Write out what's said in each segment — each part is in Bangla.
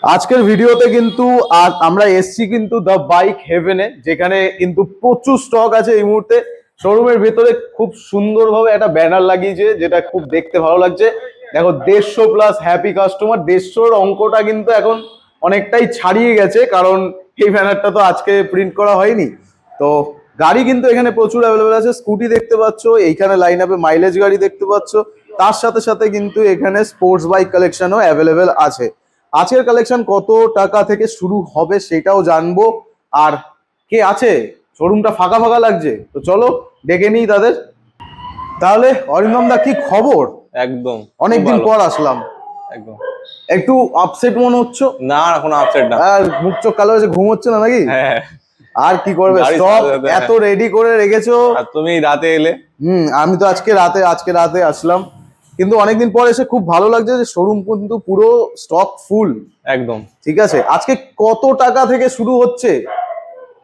আজকের ভিডিওতে কিন্তু আমরা এসছি কিন্তু দ্য বাইক হেভেনে, যেখানে কিন্তু প্রচুর স্টক আছে এই মুহূর্তে। শোরুমের ভেতরে খুব সুন্দরভাবে একটা ব্যানার লাগিয়েছে, যেটা খুব দেখতে ভালো লাগছে। দেখো 150 প্লাস হ্যাপি কাস্টমার, 150-র অঙ্কটা কিন্তু এখন অনেকটাই ছাড়িয়ে গেছে, কারণ এই ব্যানারটা তো আজকে প্রিন্ট করা হয়নি। তো গাড়ি কিন্তু এখানে প্রচুর অ্যাভেলেবেল আছে। স্কুটি দেখতে পাচ্ছ, এইখানে লাইন আপে মাইলেজ গাড়ি দেখতে পাচ্ছ, তার সাথে সাথে কিন্তু এখানে স্পোর্টস বাইক কালেকশনও অ্যাভেলেবেল আছে। আজকের কালেকশন কত টাকা থেকে শুরু হবে সেটাও জানবো। আর কে আছে, শোরুমটা ফাঁকা ফাঁকা লাগছে, তো চলো ডেকে নিই তাদের। তাহলে অরিন্দম দা, কি খবর? একদম অনেকদিন পর আসলাম, একদম একটু আপসেট মনে হচ্ছে? না, কোনো আপসেট না। আর মুখ চোখ কালো হয়েছে, ঘুম হচ্ছে না নাকি? হ্যাঁ, আর কি করবে, স্টক এত রেডি করে রেখেছো। আর তুমি রাতে এলে। আমি তো আজকে রাতে আসলাম, কিন্তু অনেকদিন পর এসে খুব ভালো লাগছে যে শোরুম কিন্তু পুরো স্টক ফুল। একদম ঠিক আছে, আজকে কত টাকা থেকে শুরু হচ্ছে?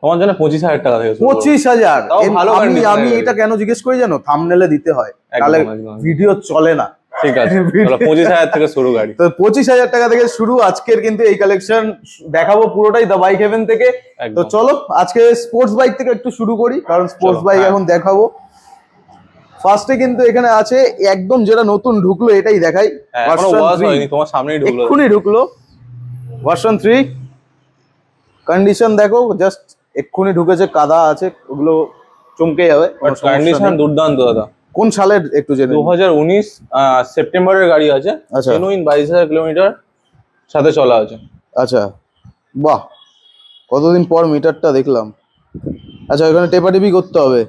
তোমার জন্য 25,000 টাকা থেকে 25,000। আমি এটা কেন জিজ্ঞেস করি জানো? থাম্বনেলে দিতে হয়, তাহলে ভিডিও চলে না। ঠিক আছে, 25,000 থেকে শুরু গাড়ি। তো 25,000 টাকা থেকে শুরু আজকের কিন্তু এই কালেকশন দেখাবো পুরোটাই দ্য বাইক হেভেন থেকে। তো চলো আজকে স্পোর্টস বাইক থেকে একটু শুরু করি, কারণ স্পোর্টস বাইক এখন দেখাবো। ফার্স্টে কিন্তু এখানে আছে একদম যেটা নতুন ঢুকলো, এটাই দেখাই। তোমার সামনেই এক্ষুনি ঢুকলো ভার্সন 3। কন্ডিশন দেখো, জাস্ট এক্ষুনি ঢুকেছে, কাদা আছে, ওগুলো চমকে যাবে। কন্ডিশন দুর্দান্ত দাদা। কোন সালের একটু জেনে? 2019 সেপ্টেম্বরের গাড়ি আছে। জেনুইন 22,000 কিলোমিটার সাথে চলা আছে। আচ্ছা, বাহ, কতদিন পর মিটারটা দেখলাম। আচ্ছা, এখানে টেপাটেপি করতে হবে।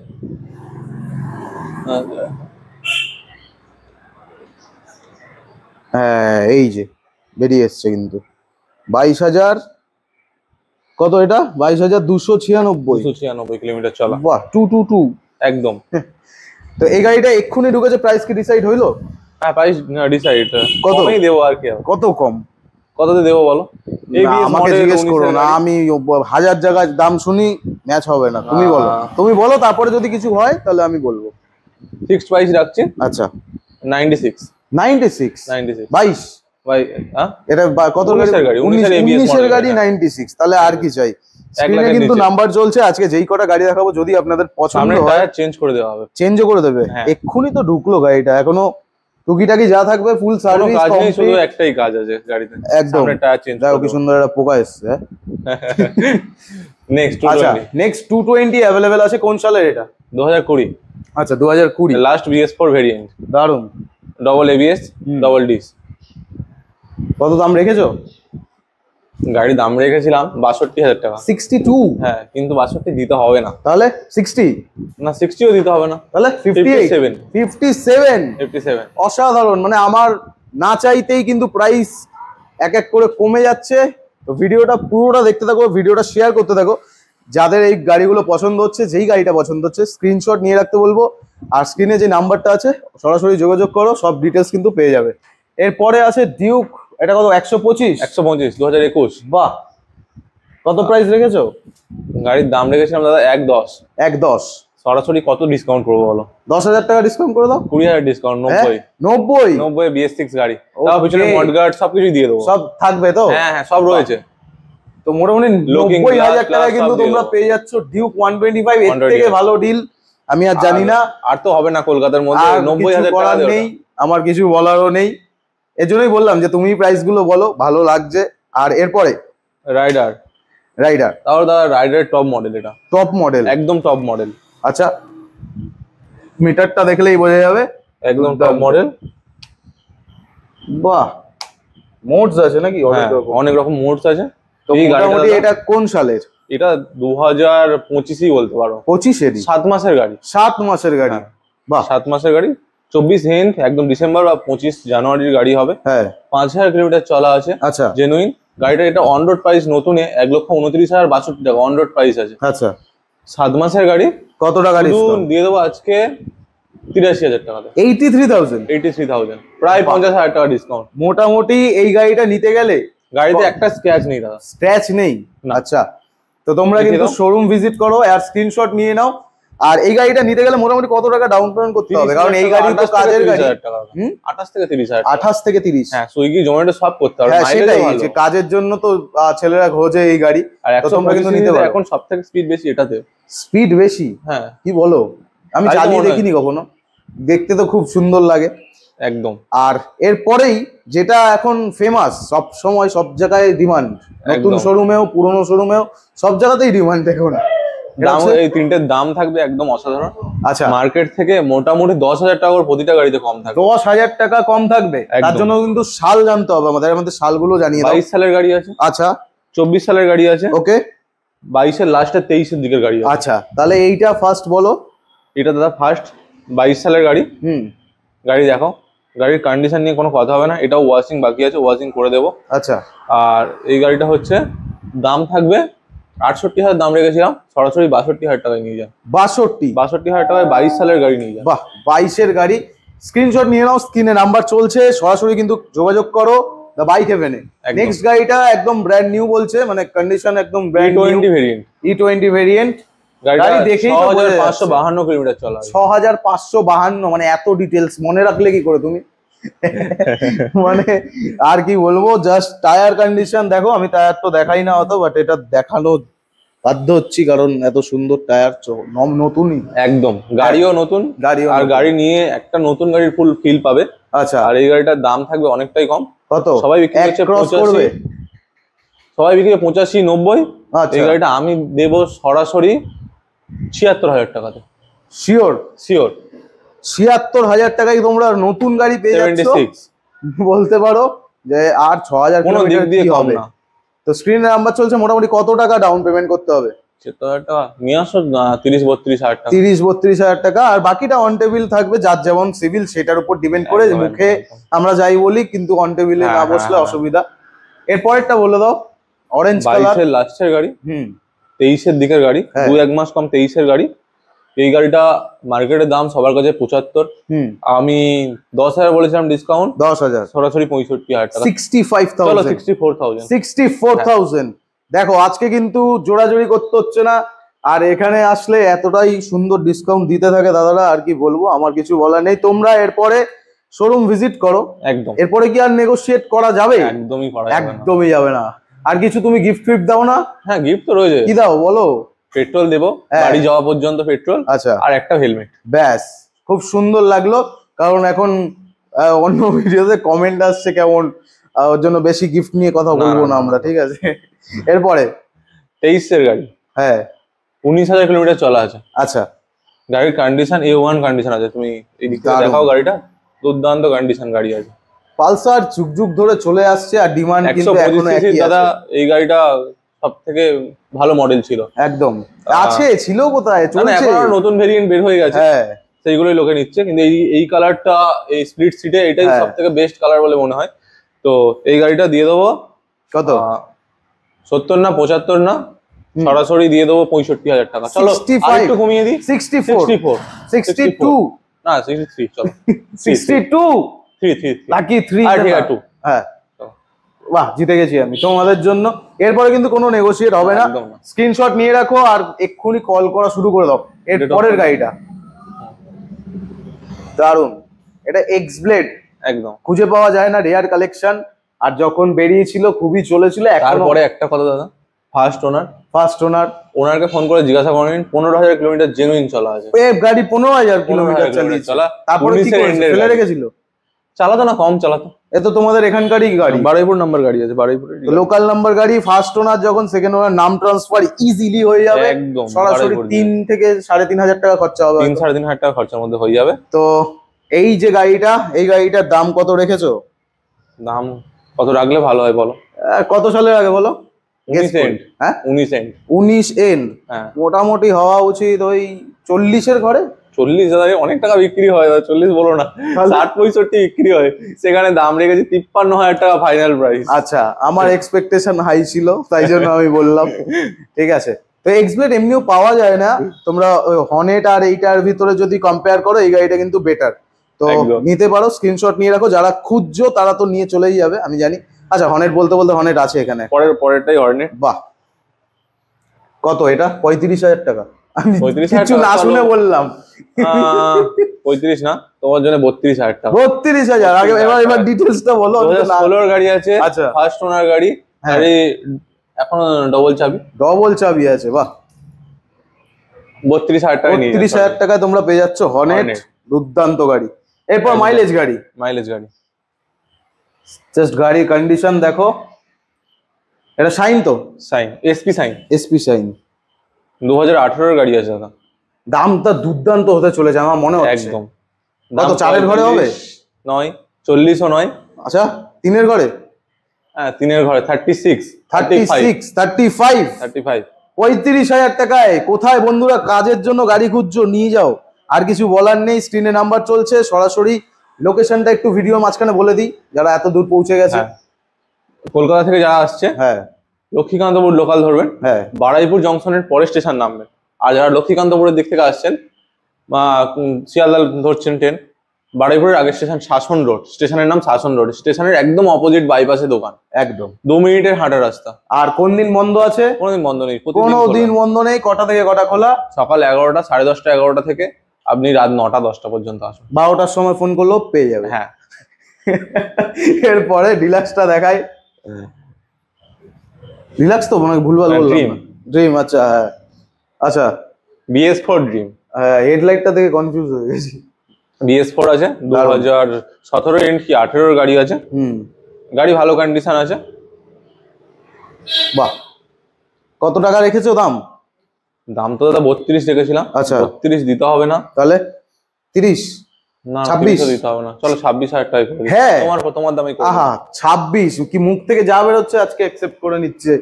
হ্যাঁ, এই যে বেরিয়ে এসছে কিন্তু 22,000 কত, এটা 22,296 কিলোমিটার চলা। বাহ, 222 একদম। তো এই গাড়িটা এক্ষুনি ঢুকেছে, প্রাইস কি ডিসাইড হইলো? হ্যাঁ, প্রাইস ডিসাইড। কতই দেবো আর কি? কত কম? কততে দেবো বলো? আমাকে জিজ্ঞেস করো না, আমি 1000 জায়গায় দাম শুনি, ম্যাচ হবে না। তুমি বলো, তারপরে যদি কিছু হয় তাহলে আমি বলবো। ফিক্সড প্রাইস রাখছি। আচ্ছা, 96 22 ভাই। এটা কত গাড়ি? 19-এর গাড়ি 96। তাহলে আর কি চাই? স্ক্রিনে কিন্তু নাম্বার চলছে। আজকে যেই কটা গাড়ি দেখাবো, যদি আপনাদের পছন্দ হয় চেঞ্জ করে দেওয়া হবে। চেঞ্জও করে দেবে। এক্ষুনি তো ঢুকলো গাড়িটা, এখনো টুকিটাকি যা থাকবে ফুল সার্ভিস। শুধু একটাই কাজ আছে গাড়িতে, একদম। Tyre change. দেখো কি সুন্দর একটা পোকা এসছে। নেক্সট 220 অ্যাভেলেবেল আছে। কোন সালের এটা? 2020। আচ্ছা, 2020 লাস্ট BS4 ভেরিয়েন্ট। দারুন। Double ABS, double disc. কত দাম রেখেছো? গাড়ির দাম রেখেছিলাম 62,000 টাকা। 62? হ্যাঁ, কিন্তু 62 দিতে হবে না। তাহলে 60? না, 60ও দিতে হবে না। তাহলে 57। অসাধারণ। মানে আমার না চাইতেই কিন্তু প্রাইস এক এক করে কমে যাচ্ছে। তো ভিডিওটা পুরোটা দেখতে থাকো, ভিডিওটা শেয়ার করতে থাকো। যাদের এই গাড়িগুলো পছন্দ হচ্ছে, যেই গাড়িটা পছন্দ হচ্ছে, স্ক্রিনশট নিয়ে রাখতে বলবো। আর স্ক্রিনে যে নাম্বারটা আছে সরাসরি যোগাযোগ করো, সব ডিটেলস কিন্তু পেয়ে যাবে। এরপরে আছে ডিউক। এটা কত? 125? 2021। বাহ, কত প্রাইস রেখেছো? গাড়ির দাম রেখেছিলাম দাদা 110। 110? সরাসরি কত ডিসকাউন্ট করবো বলো? 10,000 টাকা ডিসকাউন্ট করে দাও। 20,000 ডিসকাউন্ট। 90 BS6 গাড়ি, তার পিছনে মডগার্ড সবকিছু দিয়ে দেবো। সব থাকবে তো? হ্যাঁ, সব রয়েছে। তো মোটামুটি 90,000 টাকা কিন্তু তোমরা পেয়ে যাচ্ছ ডিউক 125। এর থেকে ভালো ডিল আমি আর জানি না। আর তো হবে না কলকাতার মধ্যে। 90,000 টাকা নেই, আমার কিছু বলারও নেই। এজন্যই বললাম যে তুমি প্রাইস গুলো বলো, ভালো লাগছে। আর এরপরে রাইডার। তাহলে দাদা রাইডার টপ মডেল। এটা টপ মডেল, একদম টপ মডেল। আচ্ছা, মিটারটা দেখলেই বোঝা যাবে একদম টপ মডেল। বাহ, মোডস আছে নাকি? অনেক রকম মোডস আছে। তো মোটামুটি এটা কোন সালের? এটা 2025ই বলতে পারো। 25-এরই? 7 মাসের গাড়ি। 7 মাসের গাড়ি? বাহ, 7 মাসের গাড়ি। 24 হেন্ড, একদম ডিসেম্বর বা 25 জানুয়ারির গাড়ি হবে। হ্যাঁ, 5,000 কিলোমিটার চলা আছে। আচ্ছা, জেনুইন গাড়িটা। এটা অন রোড প্রাইস নতুন 1,29,062 টাকা অন রোড প্রাইস আছে। আচ্ছা, 7 মাসের গাড়ি। কত টাকা ডিসকাউন্ট দিয়ে দেবো আজকে? 83,000 টাকা। 83,000? প্রায় 50,000 টাকা ডিসকাউন্ট। মোটামুটি এই গাড়িটা নিতে গেলে গাড়িতে একটা স্ক্র্যাচ নেই দাদা। স্ক্র্যাচ নেই? আচ্ছা, তো তোমরা কিন্তু শোরুম ভিজিট করো আর স্ক্রিনশট নিয়ে নাও। আর এই গাড়িটা নিতে গেলে মোটামুটি কত টাকা ডাউন পেমেন্ট করতে হবে? কারণ এই গাড়ি তো কাজের গাড়ি। 28 থেকে 30,000, 28 থেকে 30। হ্যাঁ সুইগি জোম্যাটো সব করতে হবে। হ্যাঁ সেটাই, যে কাজের জন্য তো ছেলেরা খোঁজে এই গাড়ি। আর তোমরা কিন্তু নিতে পারো। এখন সবথেকে স্পিড বেশি এটাতে। স্পিড বেশি? হ্যাঁ। কি বলো? আমি চালিয়ে দেখিনি কখনো, দেখতে তো খুব সুন্দর লাগে একদম। আর এরপরেই যেটা এখন ফেমাস, সব সময় সব জায়গায় ডিমান্ড, নতুন শোরুমেও পুরনো শোরুমেও সব জায়গাতেই ডিমান্ড এখন। দাম এই তিনটের দাম থাকবে একদম অসাধারণ। আচ্ছা, মার্কেট থেকে মোটামুটি 10,000 টাকা করে প্রতিটা গাড়িতে কম থাকবে। 10,000 টাকা কম থাকবে? তার জন্য কিন্তু সাল জানতে হবে আমাদের সালগুলো জানিয়ে দাও। 22 সালের গাড়ি আছে। আচ্ছা। 24 সালের গাড়ি আছে। ওকে। 22-এর লাস্টে 23-এর দিকের গাড়ি আছে। আচ্ছা, তাহলে এইটা ফার্স্ট বলো। এটা দাদা ফার্স্ট 22 সালের গাড়ি। গাড়ি দেখো, গাড়ির কন্ডিশন নিয়ে কোনো কথা হবে না, এটাও ওয়াশিং বাকি আছে, ওয়াশিং করে দেবো। আচ্ছা। আর এই গাড়িটা হচ্ছে দাম থাকবে 68,000 দাম রেখেছিলাম, সরাসরি 62,000 টাকায় নিয়ে যান। 62,000 টাকায় 22 সালের গাড়ি নিয়ে যান। বাহ, 22-এর গাড়ি। স্ক্রিনশট নিয়ে নাও, স্ক্রিনে নাম্বার চলছে, সরাসরি কিন্তু যোগাযোগ করো দ্য বাইক হেভেনে। নেক্সট গাড়িটা একদম ব্র্যান্ড নিউ বলছে, মানে কন্ডিশন একদম ব্র্যান্ড নিউ। E20 variant. গাড়ি দেখেই 6552 কিলোমিটার চলা। 6552, মানে এত ডিটেলস মনে রাখলে কি করে তুমি? মানে আর কি বলবো, জাস্ট টায়ার কন্ডিশন দেখো। আমি টায়ার তো দেখাই না অত, বাট এটা দেখানো বাধ্য হচ্ছি কারণ এত সুন্দর টায়ার, নতুনই একদম। গাড়িও নতুন, আর গাড়ি নিয়ে একটা নতুন গাড়ির ফুল ফিল পাবে। আচ্ছা। আর এই গাড়িটার দাম থাকবে অনেকটাই কম। কত? সবাই বিক্রি করছে 85, সবাই বিক্রি 85-90। এই গাড়িটা আমি দেবো সরাসরি 76,000 টাকাতে। শিওর? শিওর। 76,000 টাকায় তোমরা নতুন গাড়ি পেয়ে যাচ্ছ, বলতে পারো যে আর 6,000 কিলোমিটার দিয়ে হবে। তো স্ক্রিনে নাম্বার চলছে, মোটামুটি কত টাকা ডাউন পেমেন্ট করতে হবে? 76,000 টাকা নিয়ে আসো, 30-32,000 টাকা। 30-32,000 টাকা, আর বাকিটা অন টেবিল থাকবে, যার যেমন সিভিল সেটার উপর ডিপেন্ড করে। মুখে আমরা যাই বলি, কিন্তু অন টেবিলে না বসলে অসুবিধা। এরপরেরটা বলে দাও। অরেঞ্জ কালার, 22-এর লাস্টের গাড়ি। 23-এর দিকের গাড়ি, 2-1 মাস কম 23-এর গাড়ি। এই গাড়িটা মার্কেটের দাম সবার কাছে 75। আমি 10,000 বলেছিলাম ডিসকাউন্ট, 10,000, সরাসরি 65,000 টাকা। 65,000, 64,000। দেখো আজকে কিন্তু জোড়াজোড়ি করতে হচ্ছে না, আর এখানে আসলে এতটাই সুন্দর ডিসকাউন্ট দিতে থাকে দাদারা, আর কি বলবো, আমার কিছু বলার নেই। তোমরা এরপরে শোরুম ভিজিট করো। একদম। এরপরে কি আর নেগোশিয়েট করা যাবে? একদমই যাবে না। আর কিছু তুমি গিফট ফিফট দাও না? হ্যাঁ, গিফট তো রয়েছে। কি দাও বলো? পেট্রোল দেবো, বাড়ি যাওয়া পর্যন্ত পেট্রোল। আচ্ছা। আর একটা হেলমেট। ব্যাস, খুব সুন্দর লাগলো। কারণ এখন অন্য ভিডিওতে কমেন্ট আসছে কেমন, ওর জন্য বেশি গিফট নিয়ে কথা বলবো না আমরা, ঠিক আছে? এরপরে 23-এর গাড়ি। হ্যাঁ, 19,000 কিলোমিটার চলা আছে। আচ্ছা। গাড়ির কন্ডিশন A1 কন্ডিশন আছে। তুমি এই দিক থেকে দেখাও গাড়িটা, দুর্দান্ত কন্ডিশন গাড়ি আছে। পালসার যুগ যুগ ধরে চলে আসছে, আর ডিমান্ড কিন্তু এখনো একই আছে। দাদা এই গাড়িটা সবথেকে ভালো মডেল ছিল। একদম আছে, ছিল কোথায়, চলছে। এখন নতুন ভেরিয়েন্ট বের হয়ে গেছে, সেইগুলোই লোকে নিচ্ছে। কিন্তু এই কালারটা, এই স্প্লিট সিটে, এটাই সবথেকে বেস্ট কালার বলে মনে হয়। তো এই গাড়িটা দিয়ে দেবো কত? 70 না 75 না, সরাসরি দিয়ে দেবো 65,000 টাকা। চলো একটু কমিয়ে দিই, 62 না 63, চলো 62, লাকি 3। হ্যাঁ, বাহ, জিতে গেছি আমি তোমাদের জন্য। এরপরে কিন্তু কোনো নেগোশিয়েট হবে না। স্ক্রিনশট নিয়ে রাখো আর এক্ষুনি কল করা শুরু করে দাও। এর পরের গাড়িটা দারুন, এটা এক্স ব্লেড। একদম খুঁজে পাওয়া যায় না, রেয়ার কালেকশন। আর যখন বেরিয়েছিল খুবই চলেছিল। তারপরে একটা কথা দাদা, ফার্স্ট ওনার, ওনারকে ফোন করে জিজ্ঞাসা করেন, 15,000 কিলোমিটার জেনুইন চলা আছে। গাড়ি 15,000 কিলোমিটার চালিয়েছে। তারপরে কি করেছে? ফেলে রেখেছিল? চালাতো না, কম চালাতো। এ তো তোমাদের এখানকারই গাড়ি, বারুইপুর নাম্বার গাড়ি আছে, বারুইপুরে লোকাল নাম্বার গাড়ি। ফার্স্ট ওনার যখন, সেকেন্ড ওনার নাম ট্রান্সফার ইজিলি হয়ে যাবে। একদম সরাসরি 3 থেকে 3,500 টাকা খরচা হবে। 3-3,500 টাকা খরচার মধ্যে হয়ে যাবে। তো এই যে গাড়িটা, এই গাড়িটার দাম কত রেখেছো? দাম কত রাখলে ভালো হয় বলো? কত সালের আগে বলো? 19 এন্ড। হ্যাঁ 19 এন্ড। মোটামুটি হওয়া উচিত ওই 40-এর ঘরে। 40,000 অনেক টাকা বিক্রি হয়, 40 বলো না, 60-65 বিক্রি হয়। সেখানে দাম রেখেছি 53,000 টাকা ফাইনাল প্রাইস। আচ্ছা, আমার এক্সপেকটেশন হাই ছিল, তাই জন্য আমি বললাম। ঠিক আছে। তো এক্সব্লেড এমনিও পাওয়া যায় না। তোমরা হর্নেট আর এইটার ভিতরে যদি কম্পেয়ার করো, এই গাড়িটা কিন্তু বেটার। তো নিতে পারো, স্ক্রিনশট নিয়ে রাখো। যারা খুঁজছো তারা তো নিয়ে চলেই যাবে, আমি জানি। আচ্ছা, হর্নেট বলতে হর্নেট আছে এখানে। পরেরটাই হর্নেট। বাহ, কত এটা? 35,000 টাকা। আমি 35,000 কিছু না শুনে বললাম। 35 না, তোমার জন্য 32,000 টাকা। 32,000 আগে এবার ডিটেইলসটা বলো। 2016 গাড়ি আছে, আচ্ছা ফার্স্ট ওনার গাড়ি, হ্যাঁ। গাড়ি এখনো ডবল চাবি আছে, বাহ। 32,000 টাকা নিয়ে 32,000 টাকায় তোমরা পেয়ে যাচ্ছ হর্নেট, দুর্দান্ত গাড়ি। এরপর মাইলেজ গাড়ি, জাস্ট গাড়ি কন্ডিশন দেখো। এটা শাইন তো, শাইন এসপি শাইন 2018 এর গাড়ি আছে দাদা। দামটা দুর্দান্ত হতে চলেছে আমার মনে হচ্ছে। একদম। কত, 4-এর ঘরে হবে? নয়, 40ও নয়। আচ্ছা 3-এর ঘরে? হ্যাঁ 3-এর ঘরে 36 35 35,000 টাকায় কোথায় বন্ধুরা কাজের জন্য গাড়ি খুঁজছো, নিয়ে যাও। আর কিছু বলার নেই, স্ক্রিনে নাম্বার চলছে, সরাসরি লোকেশনটা একটু ভিডিও মাঝখানে বলে দিই যারা এত দূর পৌঁছে গেছে। কলকাতা থেকে যারা আসছে, হ্যাঁ লক্ষ্মীকান্তপুর লোকাল ধরবেন, হ্যাঁ বারাইপুর জংশনের পরে স্টেশন নামবেন। আর যারা লক্ষ্মীকান্তপুরের দিক থেকে আসছেন বা শিয়ালদা ধরছেন ট্রেন, বারাইপুরের আগের স্টেশন শাসন রোড, স্টেশনের নাম শাসন রোড, স্টেশনের একদম অপোজিট বাইপাসে দোকান, একদম 2 মিনিটের হাঁটা রাস্তা। আর কোন দিন বন্ধ আছে? কোনদিন বন্ধ নেই, কোনদিন বন্ধ নেই। কটা থেকে কটা খোলা? সকাল 11টা, 10:30, 11টা থেকে আপনি রাত 9টা 10টা পর্যন্ত আসুন। 12টার সময় ফোন করলেও পেয়ে যাবে। হ্যাঁ। এরপরে ডিলাক্সটা দেখাই। ডিলাক্স তো মনে ভুলভাল বললাম। ড্রিম, আচ্ছা হ্যাঁ, আচ্ছা BS4 ড্রিম। হ্যাঁ হেডলাইটটা দেখে কনফিউজ হয়ে গেছি। BS4 আছে 2017 এন্ড কি 18 গাড়ি আছে। গাড়ি ভালো কন্ডিশন আছে। বাহ, কত টাকা রেখেছো দাম? দাম তো দাদা 32 রেখেছিলাম। আচ্ছা 32 দিতে হবে না, তাহলে 30 না 26 দিতে হবে না, চলো 26,000 টাকা করে দিই। হ্যাঁ তোমার দামই করে। আহা 26 কি মুখ থেকে যা বের হচ্ছে আজকে অ্যাকসেপ্ট করে নিচ্ছে।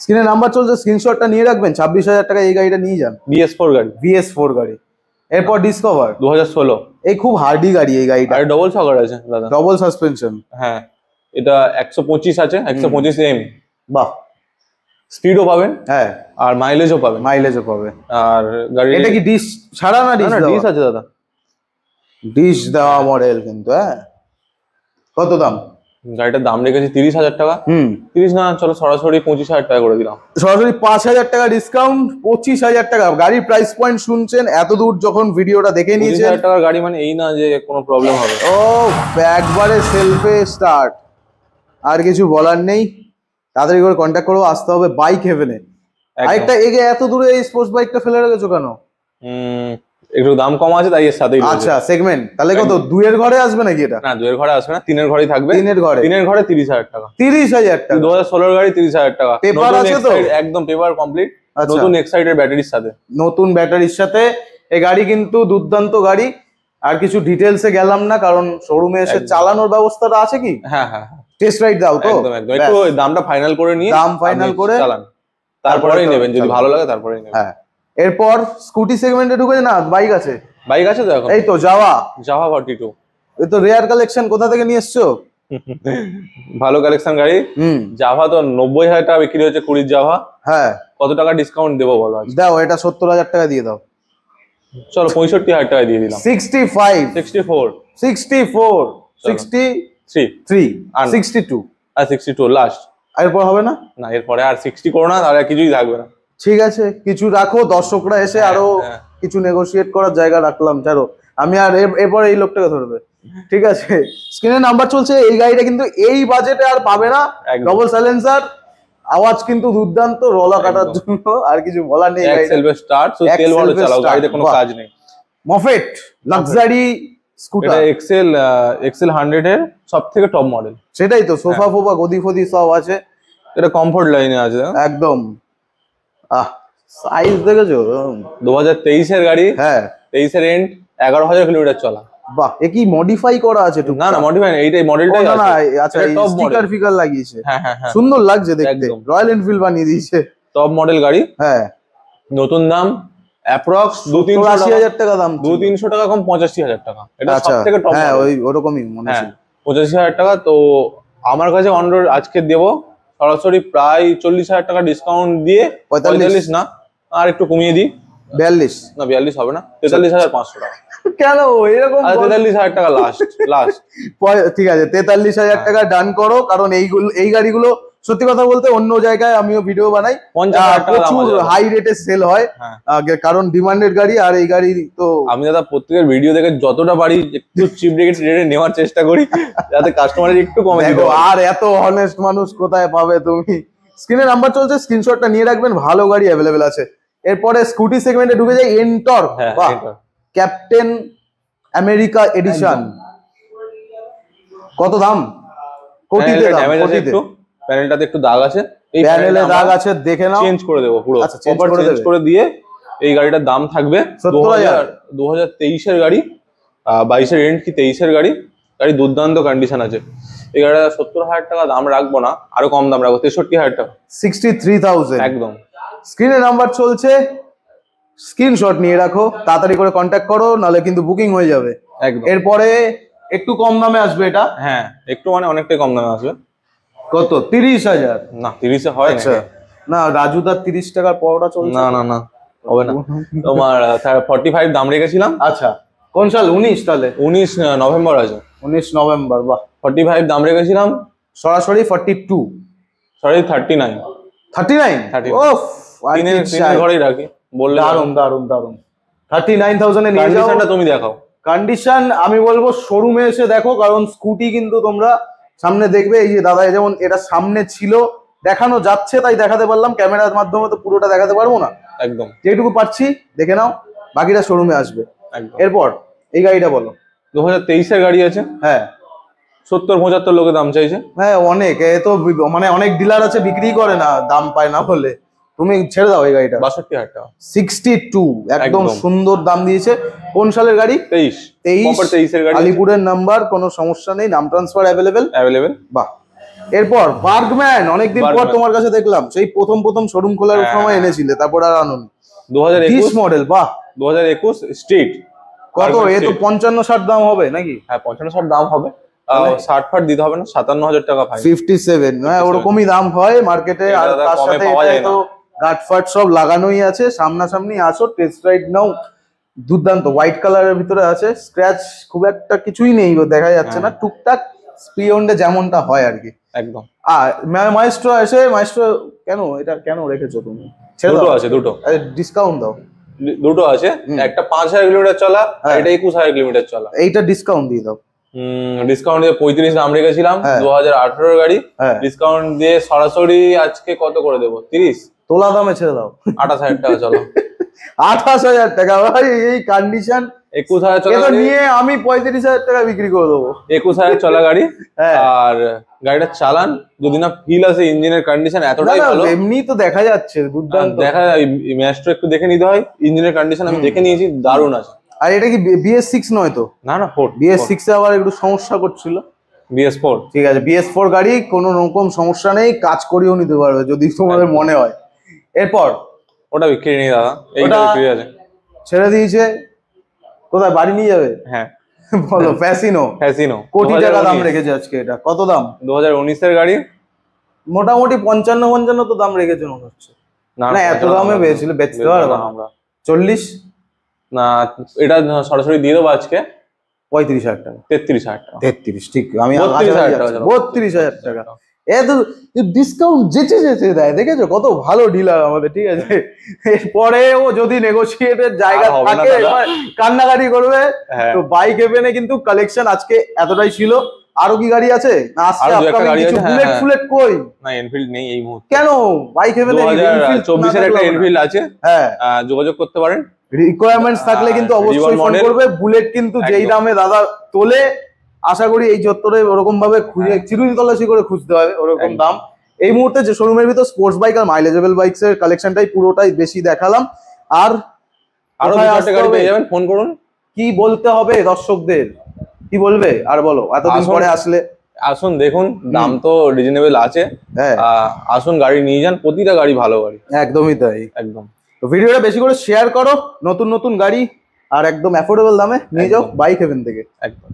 স্ক্রিনে নাম্বার চলছে, স্ক্রিনশটটা নিয়ে রাখবেন। 26,000 টাকা এই গাড়িটা নিয়ে যান। BS4 গাড়ি। এরপর ডিসকভার 2016, এই খুব হার্ডি গাড়ি এই গাড়িটা। আর ডবল শকার আছে দাদা, ডবল সাসপেনশন। হ্যাঁ এটা 125 আছে, 125 এম। বাহ, স্পিডও পাবেন, হ্যাঁ আর মাইলেজও পাবেন। আর গাড়ি এটা কি ডিশ ছাড়া না? ডিশ আছে দাদা, ডিশ দেওয়া মডেল কিন্তু। হ্যাঁ কত দাম? গাড়িটার দাম রেখেছি 30,000 টাকা। 30 না, চলো সরাসরি 25,000 টাকা করে দিলাম। সরাসরি 5,000 টাকা ডিসকাউন্ট, 25,000 টাকা। গাড়ির প্রাইস পয়েন্ট শুনছেন, এত দূর যখন ভিডিওটা দেখে নিয়েছেন। 25,000 টাকার গাড়ি মানে এই না যে কোনো প্রবলেম হবে। ও একবারে সেলফে স্টার্ট, আর কিছু বলার নেই। তাড়াতাড়ি করে কন্ট্যাক্ট করো, আসতে হবে বাইক হেভেনে। আরেকটা এগে এত দূরে এই স্পোর্টস বাইকটা ফেলে রেখেছো কেন? একটু দাম কম আছে তাই এর সাথেই। আচ্ছা সেগমেন্ট, তাহলে কত 2-এর ঘরে আসবে নাকি এটা? না 2-এর ঘরে আসবে না, 3-এর ঘরেই থাকবে। 3-এর ঘরে 30,000 টাকা। 30,000 টাকা 2016 গাড়ি, 30,000 টাকা। পেপার আছে তো? একদম পেপার কমপ্লিট, নতুন এক্সাইটেড ব্যাটারির সাথে। নতুন ব্যাটারির সাথে এই গাড়ি কিন্তু দুর্দান্ত গাড়ি। আর কিছু ডিটেইলসে গেলাম না, কারণ শোরুমে এসে চালানোর ব্যবস্থাটা আছে কি? হ্যাঁ হ্যাঁ, টেস্ট রাইড দাও তো। একদম একদম, একটু দামটা ফাইনাল করে নিয়ে, দাম ফাইনাল করে চালান, তারপরেই নেবেন। যদি ভালো লাগে তারপরেই নেবেন। হ্যাঁ এরপর স্কুটি সেগমেন্টে ঢুকে না, বাইক আছে তো এখন। এই তো জাভা 42, এই তো রেয়ার কালেকশন। কোথা থেকে নিয়ে এসছো? ভালো কালেকশন গাড়ি। জাভা তো 90,000 টাকা বিক্রি হচ্ছে, 20 জাভা। হ্যাঁ কত টাকা ডিসকাউন্ট দেবো বলো? দাও, এটা 70,000 টাকা দিয়ে দাও। চলো 65,000 টাকা দিয়ে দিলাম। 65 64 64 63 আর 62 আর 62 লাস্ট। এরপর হবে না? না এরপরে আর 60 করো না, তাহলে কিছুই থাকবে না। ঠিক আছে, কিছু রাখো, দর্শকরা এসে আরো কিছু নেগোশিয়েট করার জায়গা রাখলাম। ছাড়ো, আমি আর এরপর এই লোকটাকে ধরবে। ঠিক আছে, স্ক্রিনে নাম্বার চলছে। এই গাড়িটা কিন্তু এই বাজেটে আর পাবে না। ডবল সাইলেন্সার, আওয়াজ কিন্তু দুর্দান্ত, রলা কাটার জন্য। আর কিছু বলার নেই। তেল ভালো চালাও, গাড়িতে কোনো কাজ নেই। মফেট লাক্সারি স্কুটার, এক্সেল 100 এর সবথেকে টপ মডেল। সেটাই তো, সোফা ফোফা গদি ফদি সব আছে। এটা কমফোর্ট লাইনে আছে একদম। সাইজ দেখেছো? 2023 এর গাড়ি। হ্যাঁ 23 এর এন্ড, 11,000 কিলোমিটার চলা। বাহ, এ কি মডিফাই করা আছে? না না মডিফাই না, এইটাই মডেলটাই আছে। না আচ্ছা, স্টিকার ফিকার লাগিয়েছে। হ্যাঁ হ্যাঁ, সুন্দর লাগছে দেখতে, রয়্যাল এনফিল্ড বানিয়ে দিয়েছে। টপ মডেল গাড়ি। হ্যাঁ নতুন দাম অ্যাপ্রক্স 2-3,000 টাকা দাম। 200-300 টাকা কম, 85,000 টাকা। এটা সবথেকে টপ। হ্যাঁ ওই ওরকমই মনে হয়। 85,000 টাকা। তো আমার কাছে আজকে দেবো সরাসরি প্রায় 40,000 টাকা ডিসকাউন্ট দিয়ে 45 না, আর একটু কমিয়ে দিই 42 না, 42 হবে না, 43,500 টাকা। কেন এরকম? 43,000 টাকা লাস্ট। ঠিক আছে 43,000 টাকা ডান করো, কারণ এই গাড়িগুলো সত্যি কথা বলতে অন্য জায়গায় আমিও ভিডিও বানাই, 50,000 টাকা দাম প্রচুর আছে। হাই রেটে সেল হয়, কারণ ডিমান্ডেড গাড়ি, আর এই গাড়ি তো আমি দাদা প্রত্যেকের ভিডিও দেখে যতটা পারি একটু চিপ রেটে নেওয়ার চেষ্টা করি, যাতে কাস্টমারের একটু কমে দিতে দেখো, পারি। আর এত অনেস্ট মানুষ কোথায় পাবে তুমি? স্ক্রিনে নাম্বার চলছে, স্ক্রিনশটটা নিয়ে রাখবেন, ভালো গাড়ি অ্যাভেলেবেল আছে। এরপরে স্কুটি সেগমেন্টে ঢুকে যাই, এনটর্ক, হ্যাঁ, বাহ, Ntorq। Captain America addition. কত দাম? কোটিতে প্যানেলটা দাম, ড্যামেজ আছে কোটিতে। একটু, প্যানেলটাতে একটু দাগ আছে, এই প্যানেলে দাগ আছে, দেখে নাও। চেঞ্জ করে দেবো পুরো, আচ্ছা, change প্রপার করে চেঞ্জ দেবে। করে দিয়ে এই গাড়িটার দাম থাকবে 70,000 2023-এর গাড়ি, 22-এর এন্ড কি 23-এর গাড়ি দুর্দান্ত কন্ডিশন আছে। এই গাড়িটা 70,000 টাকা দাম রাখবো না, আরো কম দাম রাখবো, 63,000 টাকা 63,000 একদম। স্ক্রিনে নাম্বার চলছে, স্ক্রিনশট নিয়ে রাখো, তাড়াতাড়ি করে কন্ট্যাক্ট করো, নাহলে কিন্তু বুকিং হয়ে যাবে একদম। এরপরে একটু কম দামে আসবে এটা। হ্যাঁ, একটু মানে অনেকটাই কম দামে আসবে। কত? 30,000? না, 30-এ হয় আচ্ছা, না রাজুদার 30 টাকার পরোটা চলছে। না না না, হবে না। তোমার 45 দাম রেখেছিলাম। আচ্ছা, কোন সাল? 19? তাহলে 19 নভেম্বর আছে। 19 নভেম্বর, বাহ। 45 দাম রেখেছিলাম, সরাসরি 42? সরি 39। 39? ওফ, তিনের ঘরেই রাখি বললে। দারুন দারুন দারুন। 39,000 এ নিয়ে যাও। কন্ডিশনটা তুমি দেখাও। কন্ডিশন আমি বলবো শোরুমে এসে দেখো, কারণ স্কুটি কিন্তু তোমরা সামনে দেখবে, এই যে দাদা যেমন এটা সামনে ছিল, দেখানো যাচ্ছে তাই দেখাতে পারলাম, ক্যামেরার মাধ্যমে তো পুরোটা দেখাতে পারবো না, একদম যেটুকু পারছি দেখে নাও, বাকিটা শোরুমে আসবে। একদম। এরপর এই গাড়িটা বলো। 2023-এর গাড়ি আছে। হ্যাঁ 70-75 লোকে দাম চাইছে। হ্যাঁ, অনেক, এ তো মানে অনেক ডিলার আছে বিক্রি করে না, দাম পায় না বলে, তুমি ছেড়ে দাও এই গাড়িটা। 62,000 টাকা 62, একদম একদম। সুন্দর দাম দিয়েছে। কোন সালের গাড়ি? 23 প্রপার 23-এর গাড়ি। আলিপুরের নাম্বার, কোনো সমস্যা নেই, নাম ট্রান্সফার অ্যাভেলেবেল। বাহ। এরপর বার্গম্যান, অনেকদিন পর বার্গম্যান। তোমার কাছে দেখলাম, সেই প্রথম শোরুম খোলার হ্যাঁ। সময় এনেছিলে, তারপর আর আনোনি। 2021 মডেল, বাহ। 2021 স্ট্রিট। কত? এ তো 55-60 দাম হবে নাকি? হ্যাঁ, 55-60 দাম হবে। 60-ফাট দিতে হবে না, 57,000 টাকা ফাইন। 57, হ্যাঁ ওরকমই দাম হয় মার্কেটে। আর এটা তার কমে সাথে পাওয়া এটা যায় না। তো গাটফাট সব লাগানোই আছে, সামনাসামনি আসো, টেস্ট রাইড নাও। দুর্দান্ত হোয়াইট কালারের ভিতরে আছে, স্ক্র্যাচ খুব একটা কিছুই নেই, দেখা যাচ্ছে না, টুকটাক স্পিয়ন্ডে যেমনটা হয় আর কি। একদম। আর মাইস্ট্রো এসে, মাইস্ট্রো কেন এটা কেন রেখেছো তুমি? দুটো আছে, দুটো ডিসকাউন্ট দাও। দুটো আছে, একটা 5,000 কিলোমিটার চলা, হ্যাঁ। এটা 21,000 কিলোমিটার চলা। এইটা ডিসকাউন্ট দিয়ে দাও। ডিসকাউন্ট দিয়ে 35 দাম রেখেছিলাম, হ্যাঁ। 2018 গাড়ি। হ্যাঁ। ডিসকাউন্ট দিয়ে সরাসরি আজকে কত করে দেবো? 30। তোলা দামে ছেড়ে দাও। 28,000 টাকা চলো। 28,000 টাকা ভাই, এই কন্ডিশন 21,000 চলা এটা গাড়ি, নিয়ে আমি 35,000 টাকা বিক্রি করে দেবো। 21,000 চলা গাড়ি। হ্যাঁ। আর গাড়িটা চালান, যদি না ফিল আছে, ইঞ্জিনের কন্ডিশন না এতটাই না, ভালো, এমনি তো দেখা যাচ্ছে দুর্দান্ত। দেখা যায়। ম্যাস্ট্রো একটু দেখে নিতে হয়, ইঞ্জিনের কন্ডিশন আমি দেখে নিয়েছি, দারুণ আছে। আর এটা কি BS6 নয় তো? না না, 4 BS6 এ আবার একটু সমস্যা করছিল। BS4। ঠিক আছে, BS4 গাড়ি, কোনো রকম সমস্যা নেই, কাজ করিয়েও নিতে পারবে যদি তোমাদের মনে হয়। এরপর ওটা বিক্রি নেই দাদা, এইটা ওটা- বিক্রি আছে। ছেড়ে দিয়েছে, কোথায় বাড়ি নিয়ে যাবে? হ্যাঁ, বলো। ফ্যাসিনো, ফ্যাসিনো, কোটি টাকা দাম রেখেছে আজকে। এটা কত দাম? 2019-এর গাড়ি। মোটামুটি 55 তো দাম রেখেছে মনে হচ্ছে। না, এত দামে বেচলে বেচতে পারবো না আমরা। 40? না, এটা সরাসরি দিয়ে দেবো আজকে 35,000 টাকা। 33,000 টাকা। 33, ঠিক। আমি 32,000 টাকা। 32,000 টাকা। এত ডিসকাউন্ট যেচে দেয়, দেখেছো কত ভালো ডিলার আমাদের, ঠিক আছে। এরপরেও যদি নেগোসিয়েটের জায়গা আর হবে না থাকে, দাদা। এবার কান্নাকাটি করবে। হ্যাঁ। তো বাইক হেভেনে কিন্তু কালেকশন আজকে এতটাই ছিল। আরো কি গাড়ি আছে? না আসছে আরো দু একটা upcoming গাড়ি কিছু? আছে, হ্যাঁ, বুলেট হ্যাঁ। ফুলেট কই? না, এনফিল্ড নেই এই মুহূর্তে। কেন? বাইক হেভেনে 2024-এর একটা এনফিল্ড আছে, হ্যাঁ, যোগাযোগ করতে পারেন। রিকোয়ারমেন্টস থাকলে কিন্তু অবশ্যই Rival ফোন model। করবে। বুলেট কিন্তু যেই একদম। দামে দাদা তোলে, আশা করি এই চত্বরে ওরকম ভাবে খুঁজে চিরুনি তল্লাশি করে খুঁজতে হবে, ওরকম একদম। দাম। এই মুহূর্তে যে শোরুমের ভিতর স্পোর্টস বাইক আর মাইলেজেবল বাইকস এর কালেকশনটাই পুরোটাই বেশি দেখালাম। আর আরো কোথায় 2-4টা আসতে গাড়ি হবে? পেয়ে যাবেন, ফোন করুন। কি বলতে হবে দর্শকদের? কি বলবে আর বলো, এতদিন আসুন। পরে আসলে। আসুন, দেখুন, দাম তো রিজনেবল আছে। হ্যাঁ, আসুন, গাড়ি নিয়ে যান, প্রতিটা গাড়ি ভালো গাড়ি। একদমই তাই। একদম। তো ভিডিওটা বেশি করে শেয়ার করো, নতুন নতুন গাড়ি আর একদম অ্যাফোর্ডেবল দামে নিয়ে যাও একদম। বাইক হেভেন থেকে। একদম।